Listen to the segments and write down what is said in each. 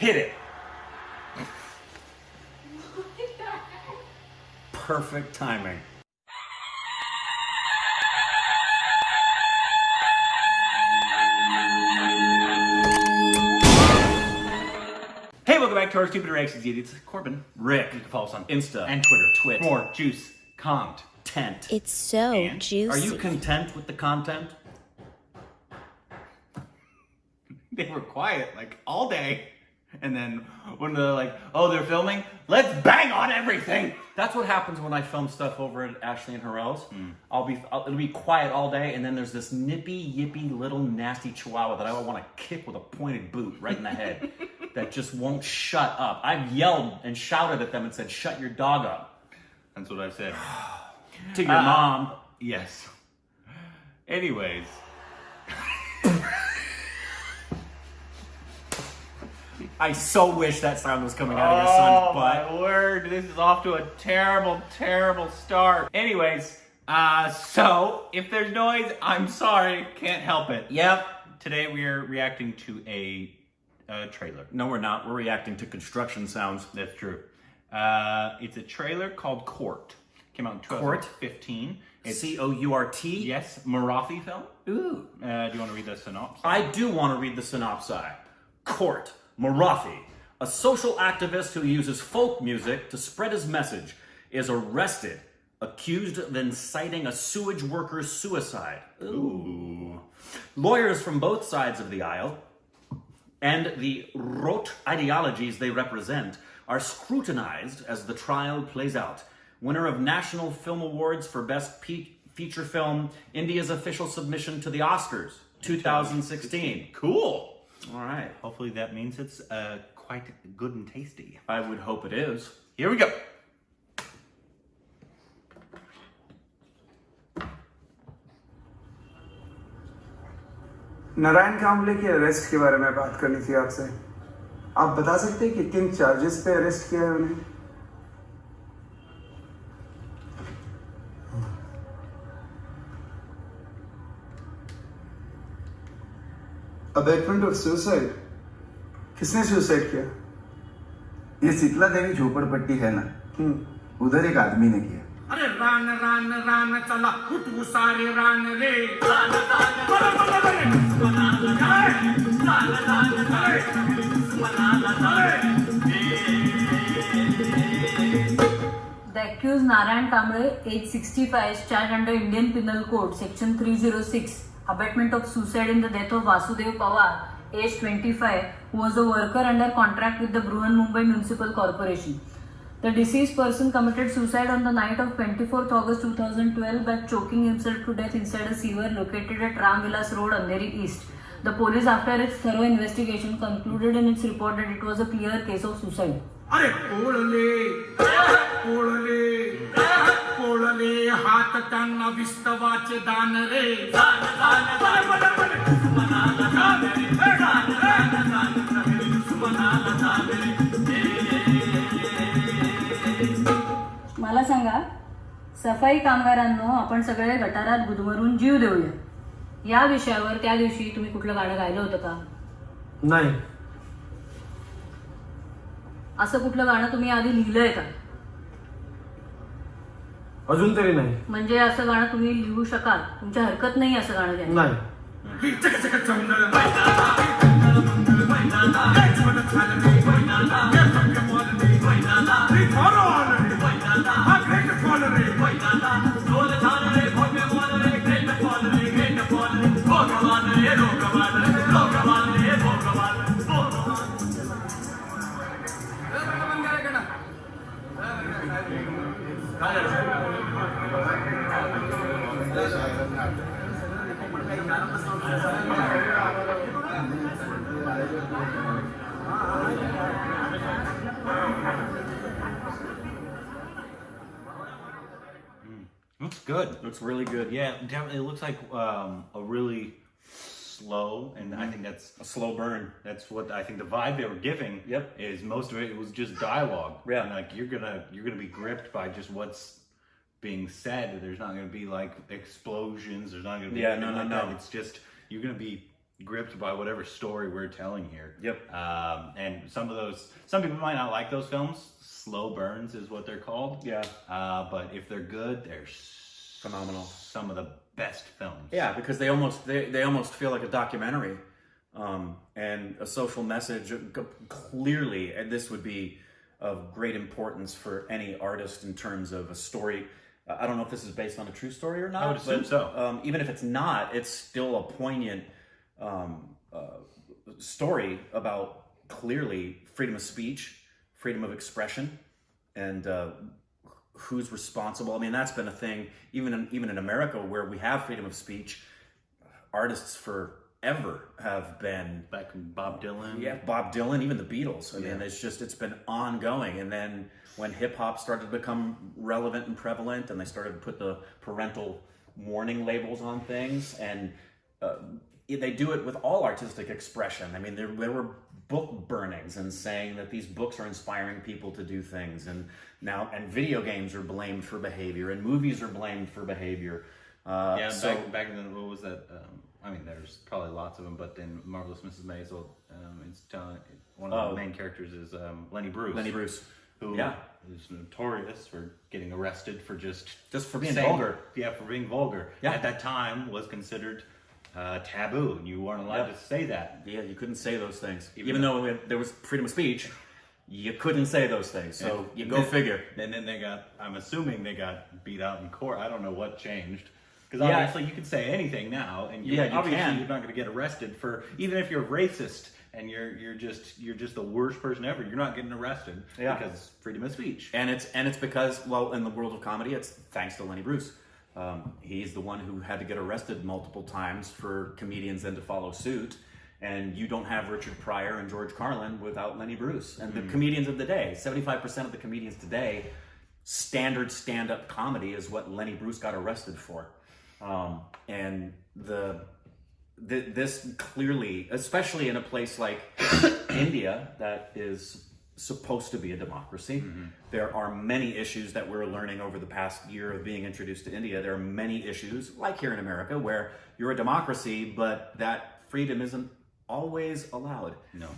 Hit it. Perfect timing. Hey, welcome back to our Stupid Reactions. It's Corbin. Rick. You can follow us on Insta and Twitter. Twit. More juice. Content. It's so and juicy. Are you content with the content? They were quiet like all day. And then when they're like, oh, they're filming, let's bang on everything. That's what happens when I film stuff over at Ashley and Harrell's. It'll be quiet all day, and then there's this nippy, yippy, little nasty chihuahua that I want to kick with a pointed boot right in the head that just won't shut up. I've yelled and shouted at them and said, shut your dog up. That's what I said. To your mom. Yes. Anyways. I so wish that sound was coming out of your son's butt. Oh my word, this is off to a terrible, terrible start. Anyways, so if there's noise, I'm sorry, can't help it. Yep. Today we are reacting to a trailer. No, we're not. We're reacting to construction sounds. That's true. It's a trailer called Court. Came out in 2015. It's C-O-U-R-T? Yes, Marathi film. Ooh. Do you want to read the synopsis? I do want to read the synopsis. Court, Marathi, a social activist who uses folk music to spread his message, is arrested, accused of inciting a sewage worker's suicide. Ooh. Lawyers from both sides of the aisle and the rote ideologies they represent are scrutinized as the trial plays out. Winner of National Film Awards for Best Feature Film, India's official submission to the Oscars, 2016. Cool. All right. Hopefully that means it's quite good and tasty. I would hope it is. Here we go. Narayan Kamble के arrest के बारे में बात करनी थी आपसे। आप बता सकते हैं कि किन चार्जेस पे अरेस्ट किया है उन्हें? Abetment of suicide. किसने सुसाइड किया? ये शीतला देवी झोपड़पट्टी है ना, उधर एक आदमी ने किया। अरे रान रान रान चला तू सारे रान रे रान The accused Narayan Kamble, age 65, is charged under Indian Penal Code, Section 306, abetment of suicide in the death of Vasudev Pawar, age 25, who was a worker under contract with the Bruhan Mumbai Municipal Corporation. The deceased person committed suicide on the night of 24th August 2012 by choking himself to death inside a sewer located at Ram Vilas Road, Andheri East. The police, after its thorough investigation, concluded in its report that it was a clear case of suicide. अरे पोळले हात त्यांना विस्तवाचे दान रे मला सांगा, सफाई कामगारांनो, आपण सगळे गटारात गुदमरून जीव देऊया, या विषयावर त्या दिवशी तुम्ही कुठलं गाणं गायलं होतं का? नाही. असं कुठलं गाणं तुम्ही आधी लिहिलंय का? अजून तरी नाही. म्हणजे असं गाणं तुम्ही लिहू शकाल? तुमच्या हरकत नाही असं गाणं द्यायला? नाही. Looks good. Looks really good. Yeah, definitely. It looks like a really slow, and I think that's A slow burn. that's what I think the vibe they were giving. Yep. Is most of it was just dialogue. Yeah. And like you're gonna be gripped by just what's being said. There's not gonna be like explosions. There's not gonna be Yeah, anything no. that. It's just you're gonna be gripped by whatever story we're telling here. Yep. And some people might not like those films. Slow burns is what they're called. Yeah. But if they're good, they're Phenomenal. Some of the best films. Yeah, because they almost feel like a documentary, and a social message. Clearly, and this would be of great importance for any artist in terms of a story. I don't know if this is based on a true story or not. I would assume so. Even if it's not, it's still a poignant story about clearly freedom of speech, freedom of expression, and who's responsible. I mean, that's been a thing even in America, where we have freedom of speech. Artists forever have been, Back in Bob Dylan. yeah, Bob Dylan, even the Beatles. I mean, it's been ongoing. And then when hip hop started to become relevant and prevalent, and they started to put the parental warning labels on things, and they do it with all artistic expression. I mean, there were book burnings and saying that these books are inspiring people to do things, and video games are blamed for behavior, and movies are blamed for behavior. Back in the, what was that? I mean, there's probably lots of them, but in Marvelous Mrs. Maisel, it's telling, one of the main characters is Lenny Bruce. Lenny Bruce, who is notorious for getting arrested for just for being vulgar. Yeah, for being vulgar. Yeah. At that time was considered taboo, and you weren't allowed to say that. Yeah, you couldn't say those things. Even though there was freedom of speech, you couldn't say those things. So you go figure. And then I'm assuming they got beat out in court. I don't know what changed. Because obviously you can say anything now, and obviously you're not going to get arrested for, even if you're racist and you're just the worst person ever, you're not getting arrested because freedom of speech. And it's because, well, in the world of comedy, it's thanks to Lenny Bruce. He's the one who had to get arrested multiple times for comedians then to follow suit. And you don't have Richard Pryor and George Carlin without Lenny Bruce. And the comedians of the day, 75% of the comedians today, standard stand-up comedy is what Lenny Bruce got arrested for. And this clearly, especially in a place like India that is supposed to be a democracy, there are many issues that we're learning over the past year of being introduced to India. There are many issues, like here in America, where you're a democracy, but that freedom isn't always allowed. No.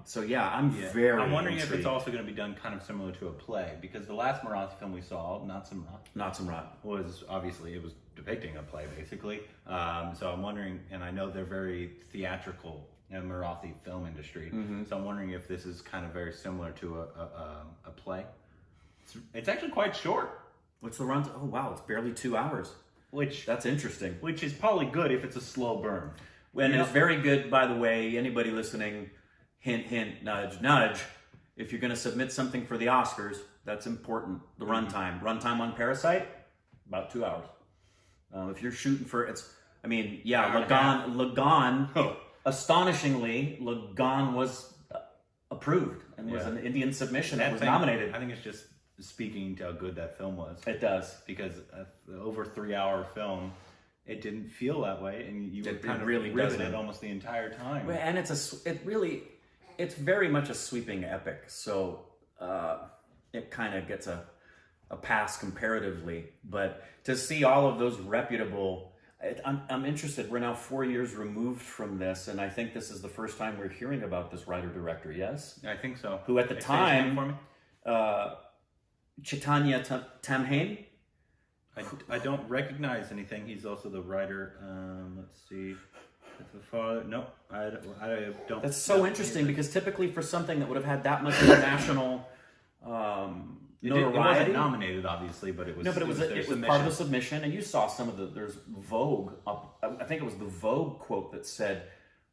So yeah, I'm very I'm wondering intrigued. if it's also going to be done kind of similar to a play, because the last Marathi film we saw, Not Samrat, was obviously, it was depicting a play basically. So I'm wondering, and I know they're very theatrical in the Marathi film industry, so I'm wondering if this is kind of very similar to a play. It's actually quite short. What's the run? Oh wow, it's barely 2 hours. That's interesting. Which is probably good if it's a slow burn. And it's very good, by the way, anybody listening, hint, hint, nudge, nudge. If you're going to submit something for the Oscars, that's important. The runtime. Runtime on Parasite, about 2 hours. If you're shooting for, Lagan, astonishingly, Lagan was approved and was an Indian submission that was nominated. I think it's just speaking to how good that film was. It does. Because the over 3 hour film, it didn't feel that way, and you were kind of really riveted almost the entire time. And it's very much a sweeping epic, so it kind of gets a pass comparatively. But to see all of those reputable, I'm interested. We're now 4 years removed from this, and I think this is the first time we're hearing about this writer-director, yes? I think so. Who at the time, Chaitanya Tamhain? I don't recognize anything. He's also the writer. Let's see. The father. No, I don't. That's so interesting, because typically for something that would have had that much international notoriety, it wasn't nominated, obviously, but it was. No, but it was submission. part of the submission, and you saw some of there's Vogue. I think it was the Vogue quote that said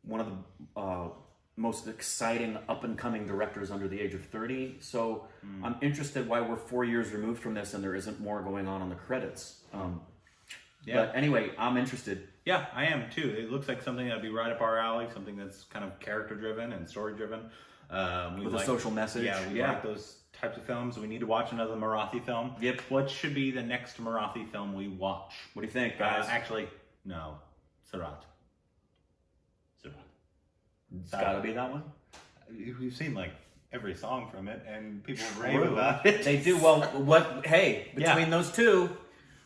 one of the most exciting up-and-coming directors under the age of 30. So I'm interested why we're 4 years removed from this and there isn't more going on the credits. But anyway, I'm interested. Yeah, I am too. It looks like something that'd be right up our alley, something that's kind of character-driven and story-driven. With a social message. Yeah, we like those types of films. We need to watch another Marathi film. Yep. What should be the next Marathi film we watch? What do you think, guys? Actually, no. Sarat. It's gotta be that one. We've seen like every song from it, and people rave about it. They do. Well, between those two,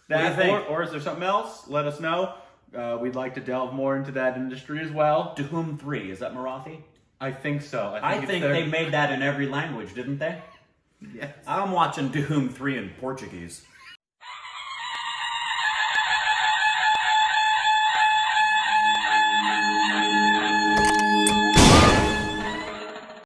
or is there something else? Let us know. we'd like to delve more into that industry as well. To whom 3? Is that Marathi? I think so. I think they made that in every language, didn't they? Yes. I'm watching To Whom 3 in Portuguese.